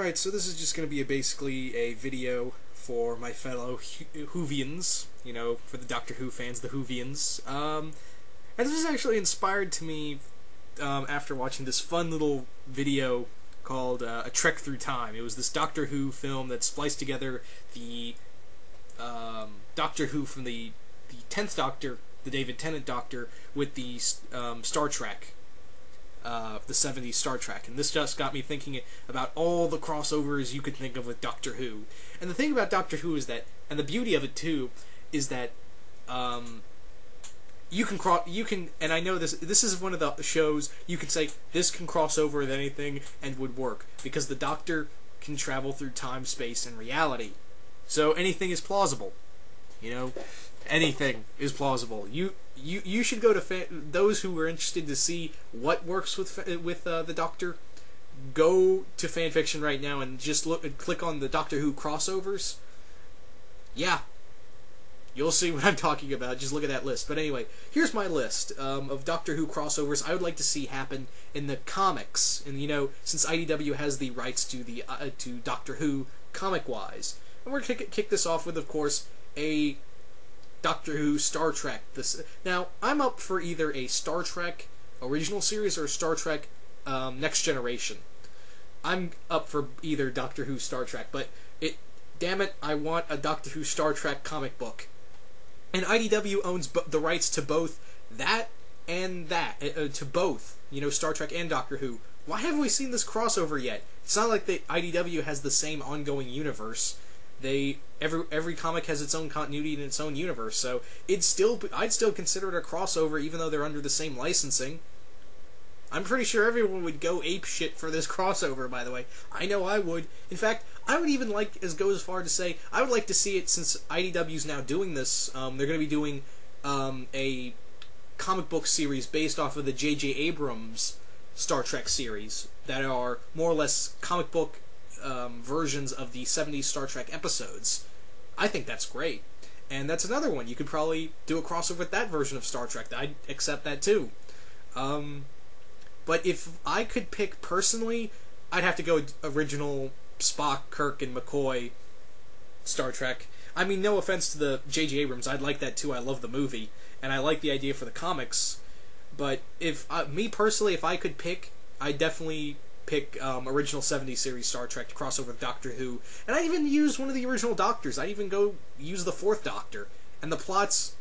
Alright, so this is just going to be basically a video for my fellow Whovians, you know, for the Doctor Who fans, the Whovians. And this was actually inspired to me after watching this fun little video called A Trek Through Time. It was this Doctor Who film that spliced together the Doctor Who from the 10th Doctor, the David Tennant Doctor, with the Star Trek. The 70s Star Trek, and this just got me thinking about all the crossovers you could think of with Doctor Who. And the thing about Doctor Who is that, and the beauty of it too, is that you can, and I know this is one of the shows you can say this can cross over with anything and would work, because the Doctor can travel through time, space, and reality. So anything is plausible. You know, anything is plausible. You should go to those who are interested to see what works with the Doctor. Go to fanfiction right now and just click on the Doctor Who crossovers. Yeah, you'll see what I'm talking about. Just look at that list. But anyway, here's my list of Doctor Who crossovers I would like to see happen in the comics. And you know, since IDW has the rights to the to Doctor Who comic-wise, and we're gonna kick this off with, of course, a Doctor Who Star Trek. Now, I'm up for either a Star Trek original series or Star Trek Next Generation. I'm up for either Doctor Who Star Trek, but damn it, I want a Doctor Who Star Trek comic book. And IDW owns the rights to both that and that, to both, you know, Star Trek and Doctor Who. Why haven't we seen this crossover yet? It's not like the IDW has the same ongoing universe. Every comic has its own continuity and its own universe, so I'd still consider it a crossover even though they're under the same licensing. I'm pretty sure everyone would go ape shit for this crossover, by the way. I know I would. In fact, I would even go as far to say I would like to see it, since IDW's now doing this. They're going to be doing a comic book series based off of the J.J. Abrams Star Trek series that are more or less comic book versions of the 70s Star Trek episodes. I think that's great. And that's another one. You could probably do a crossover with that version of Star Trek. I'd accept that too. But if I could pick personally, I'd have to go original Spock, Kirk, and McCoy Star Trek. I mean, no offense to the J.J. Abrams. I'd like that too. I love the movie. And I like the idea for the comics. But if me personally, if I could pick, I'd definitely pick original 70s series Star Trek to cross over with Doctor Who. And I'd even use one of the original Doctors. I'd even go use the 4th Doctor. And the plots,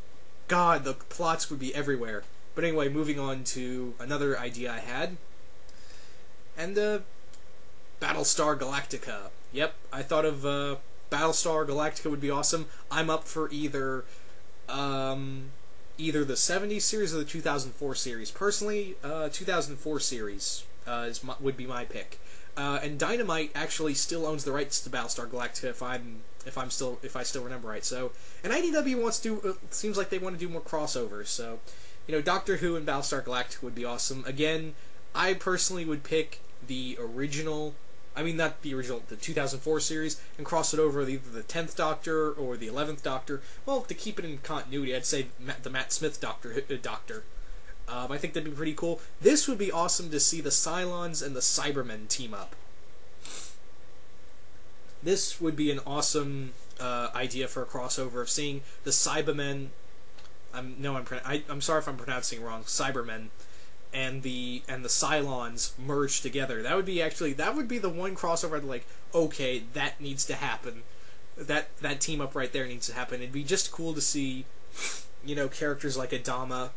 God, the plots would be everywhere. But anyway, moving on to another idea I had. And Battlestar Galactica. Yep, I thought of Battlestar Galactica would be awesome. I'm up for either the 70s series or the 2004 series. Personally, 2004 series would be my pick. And Dynamite actually still owns the rights to Battlestar Galactica if I still remember right. So, and IDW seems like they want to do more crossovers. So, you know, Doctor Who and Battlestar Galactica would be awesome. Again, I personally would pick the original. I mean, not the original, the 2004 series, and cross it over with either the 10th Doctor or the 11th Doctor. Well, to keep it in continuity, I'd say the Matt Smith Doctor. I think that'd be pretty cool. This would be awesome to see the Cylons and the Cybermen team up. This would be an awesome idea for a crossover of seeing the Cybermen. I'm sorry if I'm pronouncing it wrong. Cybermen and the Cylons merged together. That would be the one crossover I'd like. Okay, that needs to happen. That team up right there needs to happen. It'd be just cool to see, you know, characters like Adama,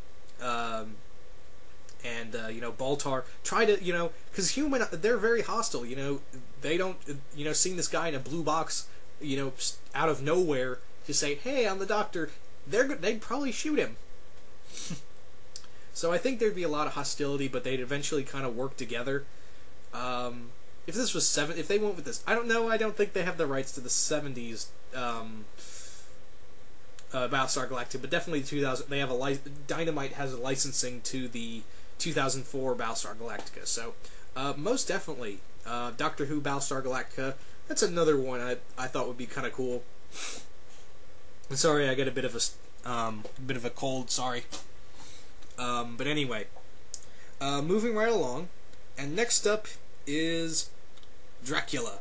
and you know, Baltar try to, you know, because they're very hostile. You know, they don't, you know, seeing this guy in a blue box, you know, out of nowhere to say, "Hey, I'm the Doctor." They'd probably shoot him. So I think there'd be a lot of hostility, but they'd eventually kind of work together. If this was if they went with this, I don't know. I don't think they have the rights to the 70s Battlestar Galactica, but definitely 2000. They have Dynamite has a licensing to the 2004 Battlestar Galactica. So most definitely, Doctor Who Battlestar Galactica. That's another one I thought would be kind of cool. Sorry, I got a bit of a cold. Sorry. But anyway, moving right along, and next up is Dracula.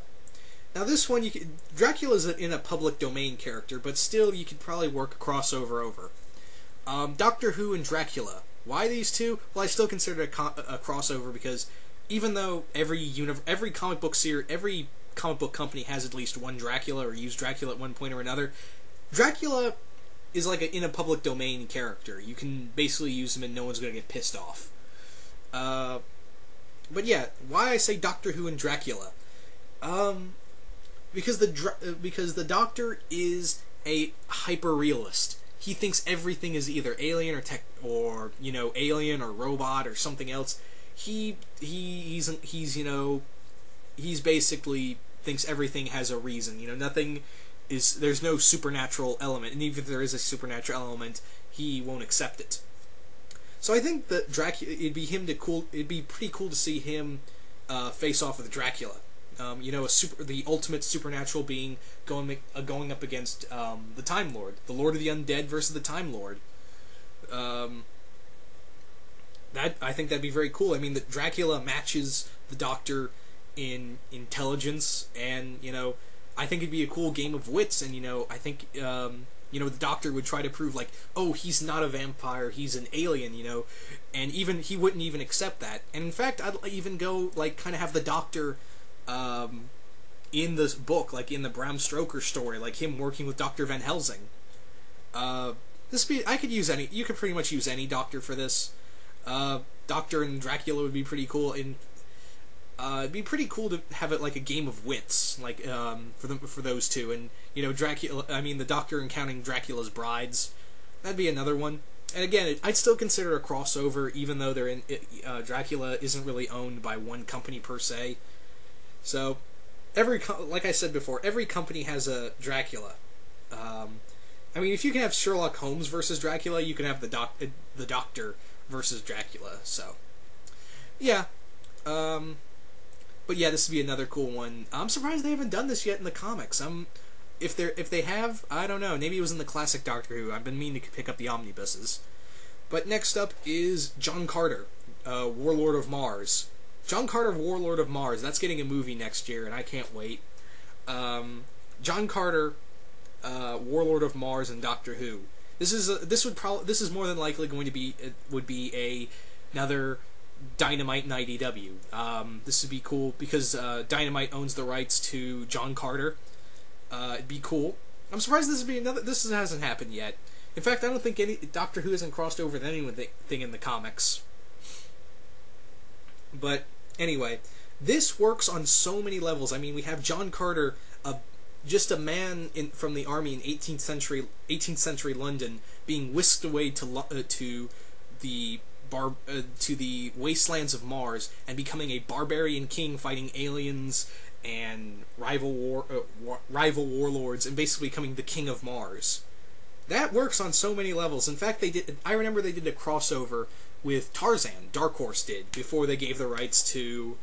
Now this one, Dracula's in a public domain character, but still you could probably work a crossover over. Doctor Who and Dracula. Why these two? Well, I still consider it a crossover because even though every comic book every comic book company has at least one Dracula or used Dracula at one point or another, Dracula is like in a public domain character. You can basically use him and no one's going to get pissed off. But yeah, why I say Doctor Who and Dracula? Because the Doctor is a hyper-realist. He thinks everything is either alien or alien or robot or something else. He's basically thinks everything has a reason. There's no supernatural element, and even if there is a supernatural element, he won't accept it. So I think that Dracula, it'd be pretty cool to see him face off with Dracula. The ultimate supernatural being going up against the Time Lord, the Lord of the Undead versus the Time Lord. I think that'd be very cool. I mean, that Dracula matches the Doctor in intelligence, and I think it'd be a cool game of wits. And I think the Doctor would try to prove like, oh, he's not a vampire, he's an alien, and even he wouldn't even accept that. And in fact, I'd even go like kind of have the Doctor in this book, like in the Bram Stoker story, like him working with Dr. Van Helsing. You could pretty much use any Doctor for this. Doctor and Dracula would be pretty cool. It'd be pretty cool to have it like a game of wits, like for those two. And Dracula. I mean, the Doctor encountering Dracula's brides. That'd be another one. And again, I'd still consider it a crossover, even though Dracula isn't really owned by one company per se. So, like I said before, every company has a Dracula. I mean, if you can have Sherlock Holmes versus Dracula, you can have the Doctor versus Dracula. So, yeah. But yeah, this would be another cool one. I'm surprised they haven't done this yet in the comics. If they have, I don't know. Maybe it was in the classic Doctor Who. I've been meaning to pick up the omnibuses. But next up is John Carter, Warlord of Mars. John Carter, Warlord of Mars. That's getting a movie next year, and I can't wait. John Carter, Warlord of Mars, and Doctor Who. This is more than likely going to be another Dynamite and IDW. This would be cool because Dynamite owns the rights to John Carter. It'd be cool. I'm surprised this hasn't happened yet. In fact, I don't think Doctor Who hasn't crossed over with anything in the comics. But anyway, this works on so many levels. I mean, we have John Carter, just a man from the army in 18th century London, being whisked away to the wastelands of Mars and becoming a barbarian king, fighting aliens and rival warlords, and basically becoming the king of Mars. That works on so many levels. In fact, I remember they did a crossover with Tarzan. Dark Horse did before they gave the rights to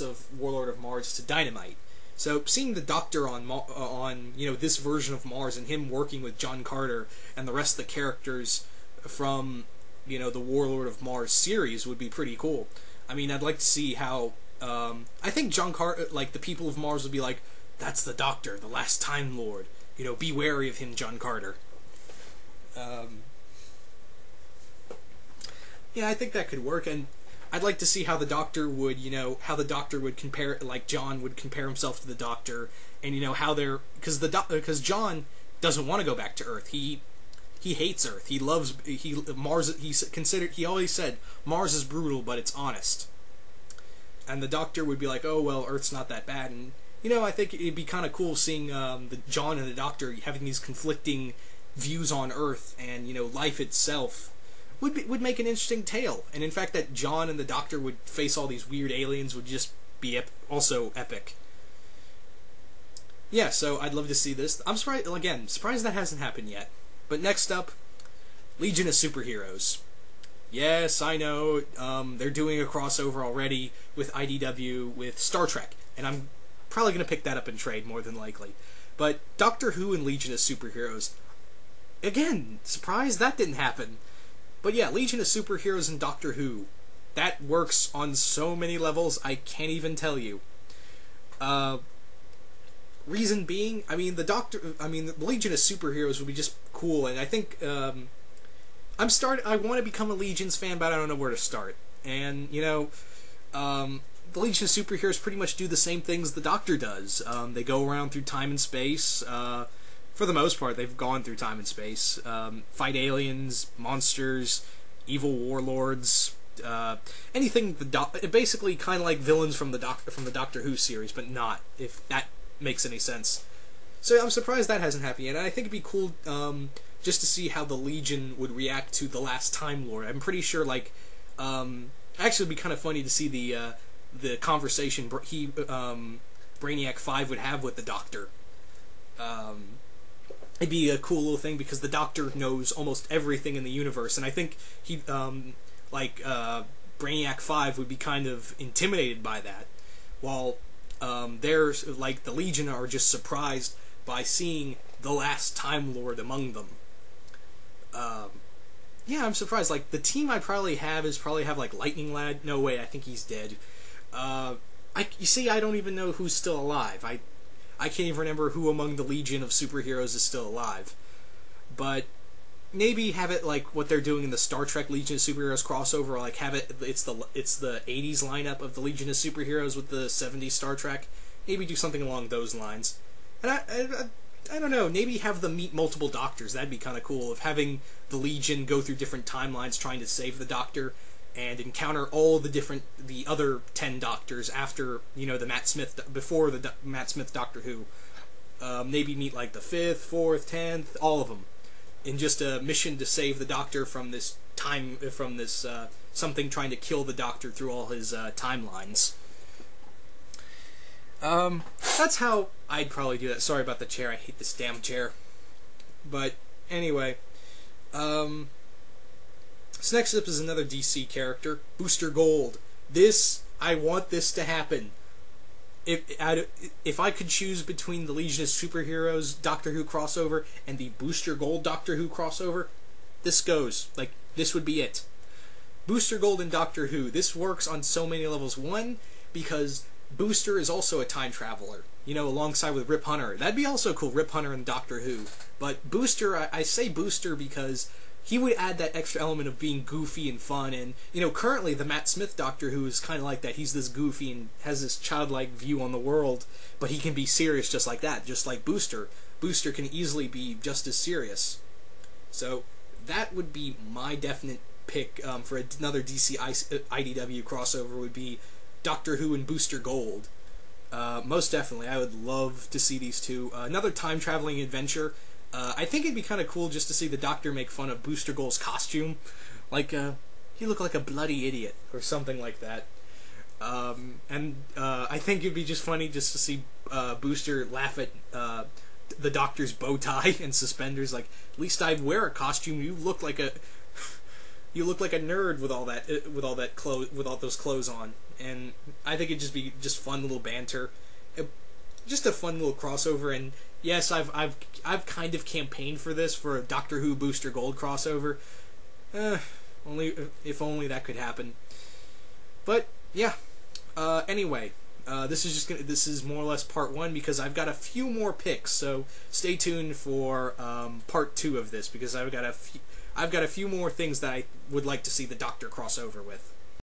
of Warlord of Mars to Dynamite. So seeing the Doctor on this version of Mars and him working with John Carter and the rest of the characters from the Warlord of Mars series would be pretty cool. I mean, I'd like to see how I think John Carter, like the people of Mars, would be like, that's the Doctor, the last Time Lord. Be wary of him, John Carter. Yeah, I think that could work, and I'd like to see how the Doctor would, compare, like John would compare himself to the Doctor, and because John doesn't want to go back to Earth. He hates Earth. He loves Mars. He always said Mars is brutal, but it's honest. And the Doctor would be like, oh well, Earth's not that bad, and I think it'd be kind of cool seeing the John and the Doctor having these conflicting views on Earth and life itself. Would make an interesting tale. And in fact, that John and the Doctor would face all these weird aliens would just be also epic. Yeah, so I'd love to see this. I'm surprised that hasn't happened yet. But next up, Legion of Superheroes. Yes, I know, they're doing a crossover already with IDW with Star Trek, and I'm probably going to pick that up in trade more than likely. But Doctor Who and Legion of Superheroes, again, surprised that didn't happen. But yeah, Legion of Superheroes and Doctor Who. that works on so many levels I can't even tell you. Reason being, I mean, the Legion of Superheroes would be just cool, and I think I want to become a Legions fan, but I don't know where to start. And the Legion of Superheroes pretty much do the same things the Doctor does. They go around through time and space. For the most part, they've gone through time and space. Fight aliens, monsters, evil warlords, anything. Basically, kind of like villains from the Doctor Who series, but not, if that makes any sense. So I'm surprised that hasn't happened yet. And I think it'd be cool just to see how the Legion would react to the last Time Lord. I'm pretty sure, like, actually, it'd be kind of funny to see the conversation Brainiac 5 would have with the Doctor. It'd be a cool little thing because the Doctor knows almost everything in the universe, and I think Brainiac 5 would be kind of intimidated by that, while there's like the Legion are just surprised by seeing the last Time Lord among them. Yeah, I'm surprised. Like, the team I'd probably have like Lightning Lad. No way, I think he's dead. You see, I don't even know who's still alive. I can't even remember who among the Legion of Superheroes is still alive. But maybe have it like what they're doing in the Star Trek Legion of Superheroes crossover, or like have it's the 80s lineup of the Legion of Superheroes with the 70s Star Trek. Maybe do something along those lines. And I don't know, maybe have them meet multiple Doctors. That'd be kind of cool, of having the Legion go through different timelines trying to save the Doctor, and encounter all the other 10 Doctors after, the Matt Smith, before the Matt Smith Doctor Who. Maybe meet like the 5th, 4th, 10th, all of them, in just a mission to save the Doctor from this something trying to kill the Doctor through all his timelines. That's how I'd probably do that. Sorry about the chair, I hate this damn chair. But anyway, so next up is another DC character, Booster Gold. I want this to happen. If I could choose between the Legion of Superheroes Doctor Who crossover and the Booster Gold Doctor Who crossover, this goes. Like, this would be it. Booster Gold and Doctor Who. This works on so many levels. One, because Booster is also a time traveler, alongside with Rip Hunter. That'd be also cool, Rip Hunter and Doctor Who. But Booster, I say Booster because he would add that extra element of being goofy and fun, and, currently the Matt Smith Doctor Who is kind of like that. He's this goofy and has this childlike view on the world, but he can be serious just like that, just like Booster. Booster can easily be just as serious. So, that would be my definite pick for another DC IDW crossover, would be Doctor Who and Booster Gold. Most definitely, I would love to see these two. Another time-traveling adventure. I think it'd be kind of cool just to see the Doctor make fun of Booster Gold's costume. Like, you look like a bloody idiot, or something like that. I think it'd be just funny just to see Booster laugh at the Doctor's bow tie and suspenders. Like, at least I wear a costume. You look like a nerd with all those clothes on. And I think it'd just be just fun little banter, just a fun little crossover. And yes, I've kind of campaigned for this, for a Doctor Who Booster Gold crossover. If only that could happen. But yeah. Anyway, this is more or less part 1, because I've got a few more picks. So stay tuned for part 2 of this, because I've got a few more things that I would like to see the Doctor cross over with.